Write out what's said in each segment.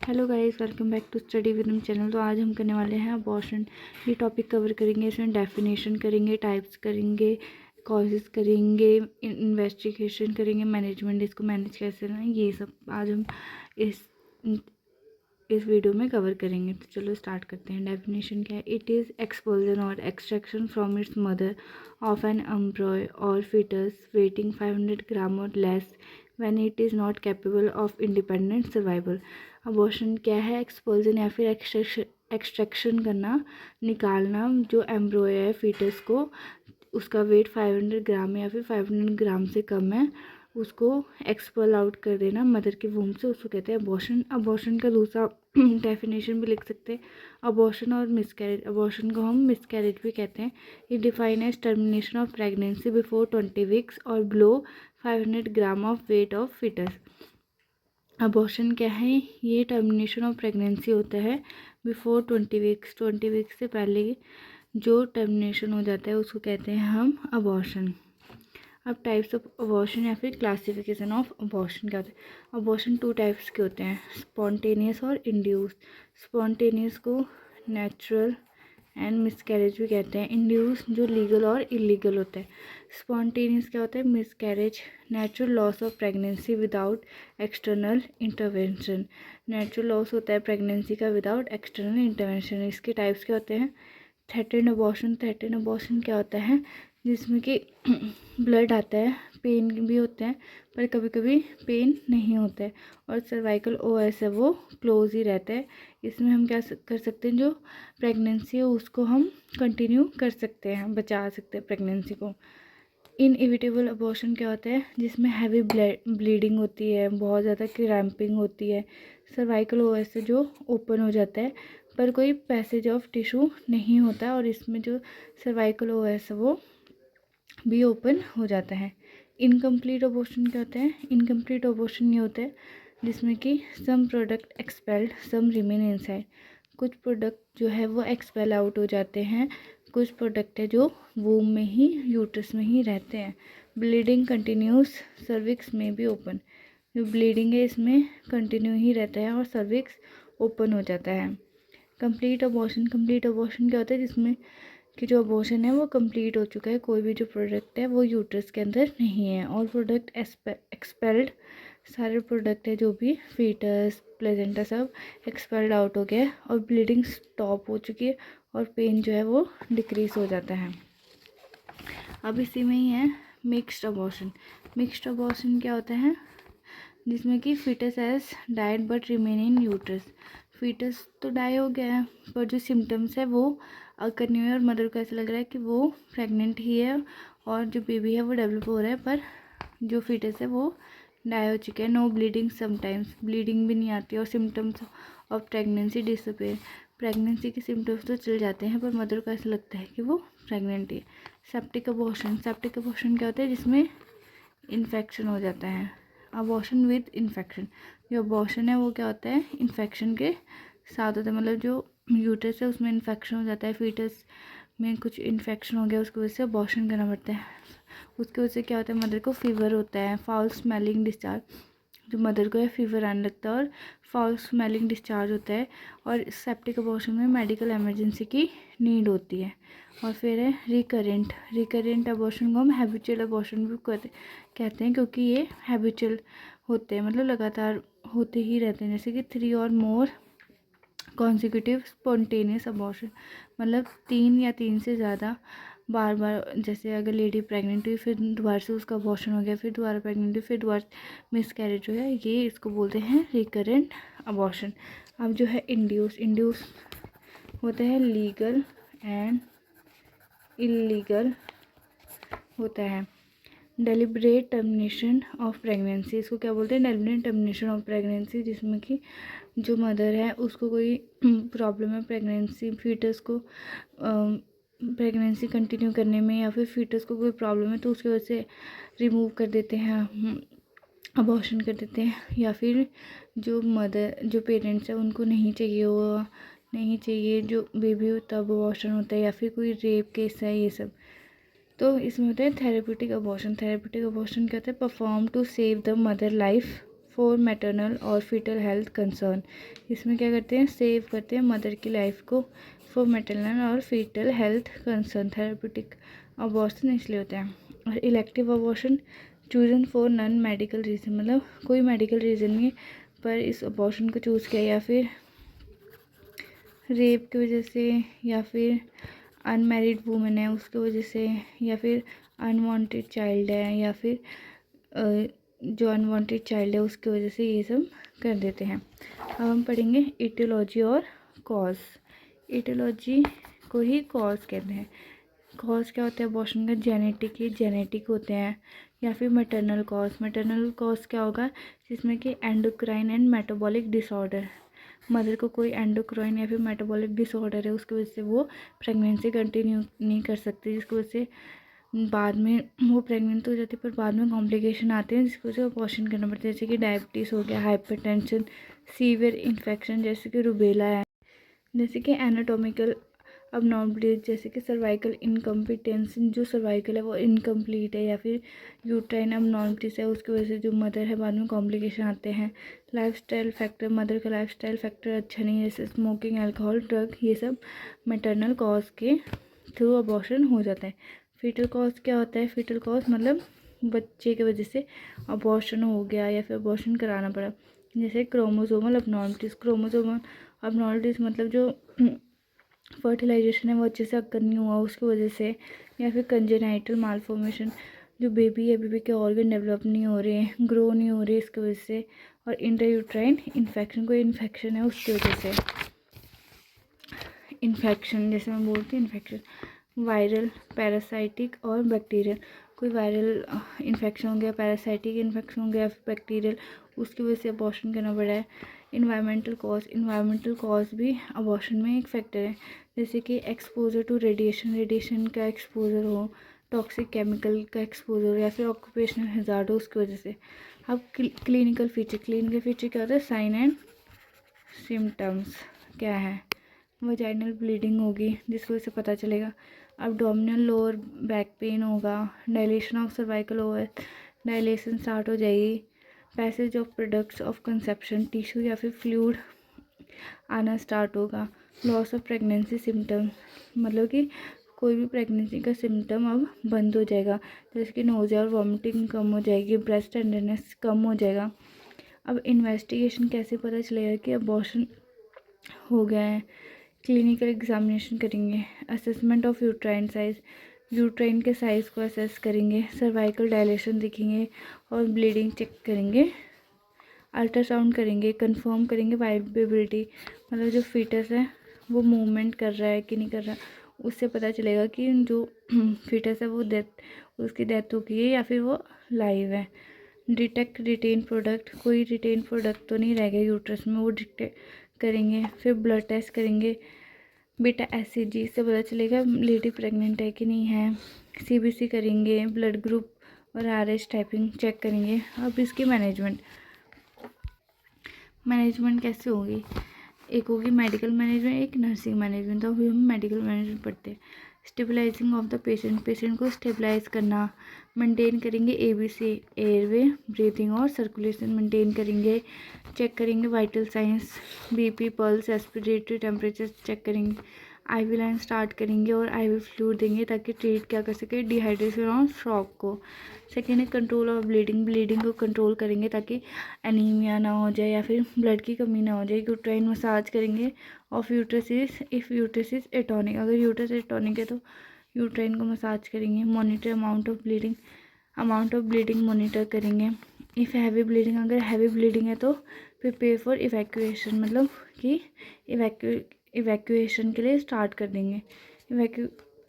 Hello guys, welcome back to study with me channel. तो आज हम करने वाले हैं अबॉर्शन। ये टॉपिक कवर करेंगे, इसमें डेफिनेशन करेंगे, टाइप्स करेंगे, कॉजेज़ करेंगे, इन्वेस्टिगेशन करेंगे, मैनेजमेंट, इसको मैनेज कैसे करना है, ये सब आज हम इस इस वीडियो में कवर करेंगे। तो चलो स्टार्ट करते हैं। डेफिनेशन क्या है? इट इज़ एक्सपल्जन और extraction from its mother of an embryo और फिटस वेटिंग 500 ग्राम और less when it is not capable of independent survival. Abortion क्या है? एक्सपल्जन या फिर एक्सट्रैक्शन करना, निकालना जो एम्ब्रॉय है फीटस को, उसका वेट 500 ग्राम या फिर 500 ग्राम से कम है, उसको एक्सपल आउट कर देना मदर के वूम से, उसको कहते हैं अबॉर्शन। अबॉर्शन का दूसरा डेफिनेशन भी लिख सकते हैं, अबॉर्शन और मिसकैरेज। अबॉर्शन को हम मिसकैरेज भी कहते हैं। ये define as termination of pregnancy before 20 weeks और below 500 gram of weight of foetus. Abortion क्या है? ये टर्मिनेशन ऑफ प्रेगनेंसी होता है बिफोर 20 वीक्स, 20 वीक्स से पहले जो टर्मिनेशन हो जाता है उसको कहते हैं हम अबॉर्शन। अब टाइप्स ऑफ अबॉर्शन या फिर क्लासिफिकेशन ऑफ अबॉर्शन क्या होता है? अबॉर्शन टू टाइप्स के होते हैं, स्पॉन्टेनियस और इंड्यूस। स्पॉन्टेनियस को नेचुरल एंड मिसकैरेज भी कहते हैं। इंड्यूस जो लीगल और इलीगल होता है। स्पॉन्टेनियस क्या होता है? Miscarriage, natural loss of pregnancy without external intervention. Natural loss होता है प्रेगनेंसी का विदाउट एक्सटर्नल इंटरवेंशन। इसके टाइप्स क्या होते हैं? Threatened abortion. थ्रेटेंड अबॉर्शन क्या होता है? जिसमें कि ब्लड आता है, पेन भी होते हैं पर कभी कभी पेन नहीं होता है, और सर्वाइकल ओएस है वो क्लोज ही रहता है। इसमें हम क्या कर सकते हैं, जो प्रेगनेंसी है उसको हम कंटिन्यू कर सकते हैं, बचा सकते हैं प्रेगनेंसी को। इनएविटेबल अबॉर्शन क्या होता है? जिसमें हैवी ब्लीडिंग होती है, बहुत ज़्यादा क्रैम्पिंग होती है, सर्वाइकल ओएस से जो ओपन हो जाता है पर कोई पैसेज ऑफ टिश्यू नहीं होता, और इसमें जो सर्वाइकल ओएस है वो भी ओपन हो जाता है। इनकम्प्लीट अबॉर्शन क्या होता है? इनकम्प्लीट अबॉर्शन ये होता है जिसमें कि सम प्रोडक्ट एक्सपेल्ड, सम रिमेन इनसाइड। कुछ प्रोडक्ट जो है वो एक्सपेल आउट हो जाते हैं, कुछ प्रोडक्ट है जो वूम में ही, यूट्रस में ही रहते हैं। ब्लीडिंग कंटिन्यूस, सर्विक्स में भी ओपन। जो ब्लीडिंग है इसमें कंटिन्यू ही रहता है और सर्विक्स ओपन हो जाता है। Complete abortion. कंप्लीट अबॉर्शन क्या होता है? जिसमें कि जो अबॉर्शन है वो कंप्लीट हो चुका है, कोई भी जो प्रोडक्ट है वो यूट्रस के अंदर नहीं है, और प्रोडक्ट एक्सपेल्ड, सारे प्रोडक्ट है जो भी फीटस प्लेजेंटा सब एक्सपेल्ड आउट हो गया है, और ब्लीडिंग स्टॉप हो चुकी है, और पेन जो है वो डिक्रीज हो जाता है। अब इसी में ही है मिक्स्ड अबॉर्शन। मिक्स्ड अबॉर्शन क्या होता है? जिसमें कि foetus has died but remain in uterus. Foetus तो डाई हो गया है पर जो सिम्टम्स है वो अकर नहीं हुए, और मदर को ऐसा लग रहा है कि वो प्रेग्नेंट ही है और जो बेबी है वो डेवलप हो रहा है, पर जो फीटस है वो डाई हो चुका है। नो ब्लीडिंग, समटाइम्स ब्लीडिंग भी नहीं आती, और symptoms of pregnancy disappear. Pregnancy के सिम्टम्स तो चल जाते हैं पर मदर को ऐसा लगता है कि वो प्रेगनेंट है। Septic abortion. सेप्टिक अबॉर्शन क्या होता है? जिसमें इन्फेक्शन हो जाता है। Abortion with infection. जो अबॉर्शन है वो क्या होता है? इन्फेक्शन के साथ होता है, मतलब जो यूट्रस है उसमें इन्फेक्शन हो जाता है, फीटस में कुछ इन्फेक्शन हो गया, उसकी वजह से अबॉर्शन करना पड़ता है। उसकी वजह से क्या होता है? मदर को फीवर होता है, फाउल स्मेलिंग डिस्चार्ज। जो मदर को है फीवर आने लगता है और फाउल स्मेलिंग डिस्चार्ज होता है, और सेप्टिक अबॉर्शन में मेडिकल इमरजेंसी की नीड होती है। और फिर है रिकरेंट। रिकरेंट अबॉर्शन को हम हैबिचुअल अबॉर्शन भी कहते हैं, क्योंकि ये हैबिचुअल होते हैं, मतलब लगातार होते ही रहते हैं, जैसे कि 3 और मोर कॉन्सिक्यूटिव स्पॉन्टेनियस अबॉर्शन, मतलब 3 या 3 से ज़्यादा बार बार, जैसे अगर लेडी प्रेग्नेंट हुई फिर दोबारा से उसका अबॉर्शन हो गया, फिर दोबारा प्रेग्नेंट हुई, फिर दोबारा मिसकैरेज हो गया, ये इसको बोलते हैं रिकरेंट अबॉर्शन। अब जो है इंड्यूस। इंड्यूस होता है लीगल एंड इलीगल होता है। डेलिब्रेट टर्मिनेशन ऑफ प्रेगनेंसी, इसको क्या बोलते हैं? डेलिब्रेट टर्मिनेशन ऑफ प्रेगनेंसी, जिसमें कि जो मदर है उसको कोई प्रॉब्लम है प्रेगनेंसी, फीटस को प्रेगनेंसी कंटिन्यू करने में, या फिर फीटस को कोई प्रॉब्लम है तो उसकी वजह से रिमूव कर देते हैं, अबॉर्शन कर देते हैं, या फिर जो मदर, जो पेरेंट्स हैं उनको नहीं चाहिए वो नहीं चाहिए जो बेबी हो तब अबॉर्शन होता है, या फिर कोई रेप केस है, ये सब। तो इसमें होता है थेरेप्यूटिक अबॉर्शन। थेरेप्यूटिक अबॉर्शन क्या होता है? Perform to save the mother life for maternal और फीटल हेल्थ कंसर्न। इसमें क्या करते हैं, सेव करते हैं मदर की लाइफ को फॉर मैटरनल और foetal health concern. Therapeutic abortion इसलिए होता है। और elective abortion chosen for non medical reason, मतलब कोई मेडिकल रीज़न नहीं पर इस अबॉर्शन को चूज़ किया, या फिर रेप की वजह से, या फिर अनमैरिड वूमेन है उसकी वजह से, या फिर अनवांटेड चाइल्ड है, या फिर जो अनवांटेड चाइल्ड है उसकी वजह से ये सब कर देते हैं। अब हम पढ़ेंगे इटियोलॉजी और कॉज। इटियोलॉजी को ही कॉज कहते हैं। कॉज क्या होता है अबॉर्शन का, जेनेटिक होते हैं, या फिर मैटरनल कॉज। मैटरनल कॉज क्या होगा, जिसमें कि endocrine and metabolic disorder, mother को कोई एंडोक्राइन या फिर मेटाबॉलिक डिसऑर्डर है उसकी वजह से वो प्रेगनेंसी कंटिन्यू नहीं कर सकती, जिसकी वजह से बाद में वो प्रेग्नेंट हो जाती है पर बाद में कॉम्प्लिकेशन आते हैं जिसकी वजह से अबॉर्शन करना पड़ता है, जैसे कि डायबिटीज़ हो गया, हाइपरटेंशन, सीवियर इन्फेक्शन जैसे कि रूबेला है, जैसे कि एनाटॉमिकल अबनॉर्मलिटीज जैसे कि सर्वाइकल इनकम्पिटेंस, जो सर्वाइकल है वो इनकम्प्लीट है, या फिर यूट्राइन अबनॉर्मलिटीज है उसकी वजह से जो मदर है बाद में कॉम्प्लिकेशन आते हैं। लाइफस्टाइल फैक्टर, मदर का लाइफस्टाइल फैक्टर अच्छा नहीं है, जैसे स्मोकिंग, अल्कोहल, ड्रग, ये सब मैटरनल कॉज के थ्रू अबॉर्शन हो जाता है। फीटल कॉज क्या होता है, फीटल कॉज मतलब बच्चे की वजह से अबॉर्शन हो गया या फिर अबॉर्शन कराना पड़ा, जैसे क्रोमोसोमल अबनॉर्मलिटीज। क्रोमोसोमल अबनॉर्मलिटीज मतलब जो फर्टिलाइजेशन है वो अच्छे से अक्कर नहीं हुआ उसकी वजह से, या फिर कंजेनाइटल मालफॉर्मेशन, जो बेबी है बेबी के ऑर्गन डेवलप नहीं हो रहे हैं, ग्रो नहीं हो रहे इसकी वजह से, और इंट्रायूट्राइन इन्फेक्शन, कोई इन्फेक्शन है उसकी वजह से। इन्फेक्शन जैसे मैं बोलती हूँ इन्फेक्शन वायरल, पैरासाइटिक और बैक्टीरियल, कोई वायरल इन्फेक्शन हो गया, पैरासाइटिक इन्फेक्शन हो गया, फिर बैक्टीरियल, उसकी वजह से अबॉर्शन करना पड़ा है। इन्वायरमेंटल कॉज भी अबॉर्शन में एक फैक्टर है, जैसे कि एक्सपोजर टू रेडिएशन का एक्सपोजर हो, टॉक्सिक केमिकल का एक्सपोजर हो, या फिर ऑक्यूपेशनल हैजार्ड हो उसकी वजह से। अब क्लिनिकल फीचर क्या होता है, साइन एंड सिम्टम्स क्या है, वजाइनल ब्लीडिंग होगी जिसकी वजह से पता चलेगा, अब्डोमिनल लोअर बैक पेन होगा, dilation of cervical ovary, dilation start हो जाएगी, passage of products of conception, tissue या फिर फ्लूइड आना स्टार्ट होगा, लॉस ऑफ प्रेगनेंसी सिम्टम, मतलब कि कोई भी प्रेगनेंसी का सिम्टम अब बंद हो जाएगा, जैसे कि नोज़िया और वॉमिटिंग कम हो जाएगी, ब्रेस्ट टेंडरनेस कम हो जाएगा। अब इन्वेस्टिगेशन कैसे पता चलेगा कि अबॉर्शन हो गया है, क्लिनिकल एग्जामिनेशन करेंगे, assessment of uterine size, uterine के साइज़ को असेस करेंगे, सर्वाइकल डायलेशन देखेंगे और ब्लीडिंग चेक करेंगे, अल्ट्रासाउंड करेंगे, कंफर्म करेंगे वाइबिलिटी, मतलब जो फीटस है वो मूवमेंट कर रहा है कि नहीं कर रहा, उससे पता चलेगा कि जो फीटस है वो उसकी डेथ हो गई है या फिर वो लाइव है। डिटेक्ट रिटेन प्रोडक्ट, कोई रिटेन प्रोडक्ट तो नहीं रह गया यूट्रस में, वो डिटेक्ट करेंगे। फिर ब्लड टेस्ट करेंगे, बीटा एसिजी से पता चलेगा लेडी प्रेग्नेंट है कि नहीं है। सीबीसी करेंगे, ब्लड ग्रुप और आरएच टाइपिंग चेक करेंगे। अब इसकी मैनेजमेंट कैसे होगी, एक होगी मेडिकल मैनेजमेंट, एक नर्सिंग मैनेजमेंट। तो अभी हम मेडिकल मैनेजमेंट पढ़ते हैं। स्टेबलाइजिंग ऑफ द पेशेंट को स्टेबलाइज करना, मेंटेन करेंगे एबीसी, एयरवे, ब्रीथिंग और सर्कुलेशन मेंटेन करेंगे, चेक करेंगे vital signs, BP, pulse, respiratory temperature check करेंगे, आईवी लाइन स्टार्ट करेंगे और आईवी फ्लूइड देंगे ताकि ट्रीट क्या कर सके, डिहाइड्रेशन और शॉक को। सेकेंड है कंट्रोल ऑफ ब्लीडिंग को कंट्रोल करेंगे ताकि एनीमिया ना हो जाए या फिर ब्लड की कमी ना हो जाए। यूट्राइन मसाज करेंगे ऑफ यूट्रसिस इफ़ यूट्रसिस एटॉनिक, अगर यूट्रस एटॉनिक है तो यूट्राइन को मसाज करेंगे। Monitor amount of bleeding monitor करेंगे। इफ़ हैवी ब्लीडिंग, अगर हैवी ब्लीडिंग है तो प्रिपेयर फॉर इवैक्यूएशन, मतलब कि इवैक्यूएशन के लिए स्टार्ट कर देंगे।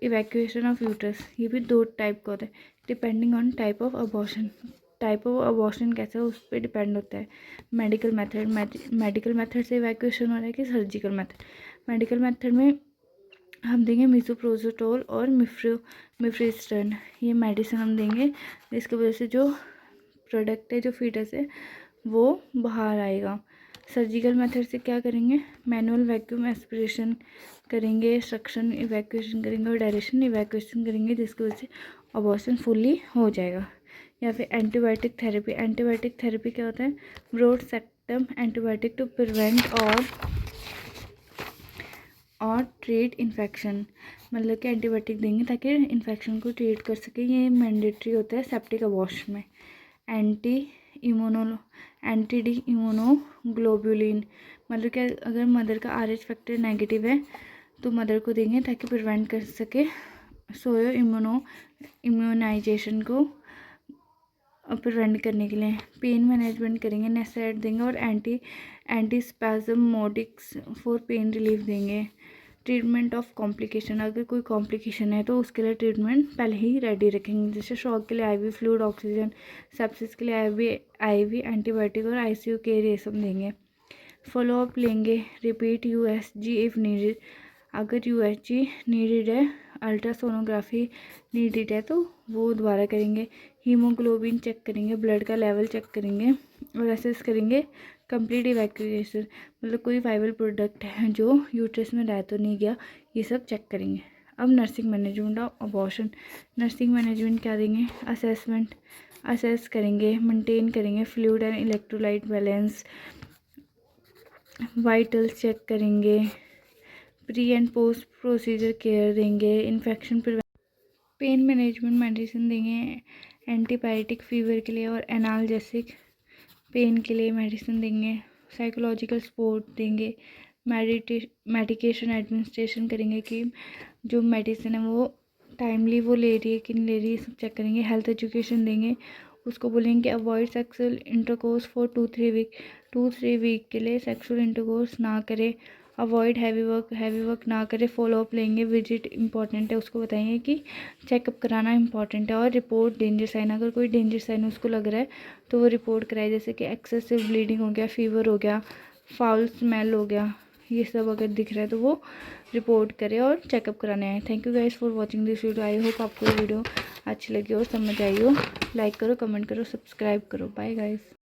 इवैक्यूएशन ऑफ यूट्रस, ये भी दो टाइप का होता है depending on type of abortion कैसा है उस पर डिपेंड होता है। मेडिकल मेथड से इवैक्यूएशन हो रहा है कि सर्जिकल मेथड। मेडिकल मेथड में हम देंगे मिसोप्रोजोटोल और मिफ्रिस्टन, ये मेडिसिन हम देंगे जिसकी वजह से जो प्रोडक्ट है, जो फीटस है, वो बाहर आएगा। सर्जिकल मेथड से क्या करेंगे, मैनुअल वैक्यूम एस्पिरेशन करेंगे, सक्शन इवैक्यूएशन करेंगे और डायरेक्शन इवैक्यूएशन करेंगे जिसकी वजह से अबॉर्शन फुल्ली हो जाएगा। या फिर एंटीबायोटिक थेरेपी। एंटीबायोटिक थेरेपी क्या होता है? Broad spectrum antibiotic to prevent और ट्रीट इन्फेक्शन, मतलब कि एंटीबायोटिक देंगे ताकि इन्फेक्शन को ट्रीट कर सके। ये मैंडेटरी होता है सेप्टिक अबॉर्शन में। एंटी डी इम्यूनोग्लोबुलिन, मतलब कि अगर मदर का RH फैक्टर नेगेटिव है तो मदर को देंगे ताकि प्रिवेंट कर सके सोयो इम्यूनाइजेशन को प्रिवेंट करने के लिए। पेन मैनेजमेंट करेंगे, नेसेट देंगे और एंटी स्पैज़मोडिक्स फॉर पेन रिलीफ देंगे। ट्रीटमेंट ऑफ कॉम्प्लिकेशन, अगर कोई कॉम्प्लिकेशन है तो उसके लिए ट्रीटमेंट पहले ही रेडी रखेंगे, जैसे शॉक के लिए IV फ्लूइड, ऑक्सीजन, सेप्सिस के लिए IV एंटीबायोटिक और ICU केयर, ये सब देंगे। फॉलोअप लेंगे, रिपीट USG इफ़ नीडेड, अगर USG नीडेड है, अल्ट्रासोनोग्राफी नीडेड है तो वो दोबारा करेंगे। हीमोग्लोबिन चेक करेंगे, ब्लड का लेवल चेक करेंगे और असेस करेंगे कंप्लीट इवैक्यूएशन, मतलब कोई वाइबल प्रोडक्ट है जो यूट्रस में रह तो नहीं गया, ये सब चेक करेंगे। अब nursing management of abortion. Nursing management क्या देंगे? असेस करेंगे, मेंटेन करेंगे fluid and electrolyte balance, vitals check करेंगे, pre and post procedure care देंगे, इन्फेक्शन पेन मैनेजमेंट मेडिसिन देंगे, एंटीबायोटिक फीवर के लिए और एनाल्जेसिक पेन के लिए मेडिसिन देंगे, साइकोलॉजिकल सपोर्ट देंगे, मेडिकेशन एडमिनिस्ट्रेशन करेंगे कि जो मेडिसिन है वो टाइमली वो ले रही है कि नहीं ले रही है, सब चेक करेंगे। हेल्थ एजुकेशन देंगे, उसको बोलेंगे कि avoid sexual intercourse for 2-3 week के लिए सेक्सुअल इंटरकोर्स ना करे, अवॉइड हैवी वर्क ना करे। फॉलोअप लेंगे, विजिट इंपॉर्टेंट है, उसको बताएंगे कि चेकअप कराना इंपॉर्टेंट है। और रिपोर्ट डेंजर साइन, अगर कोई डेंजर साइन उसको लग रहा है तो वो रिपोर्ट कराए, जैसे कि एक्सेसिव ब्लीडिंग हो गया, फीवर हो गया, फाउल स्मेल हो गया, ये सब अगर दिख रहा है तो वो रिपोर्ट करे और चेकअप कराने आए। Thank you guys for watching this video. I hope आपको ये वीडियो अच्छी लगी और समझ आई हो। लाइक करो, कमेंट करो, सब्सक्राइब करो। Bye guys.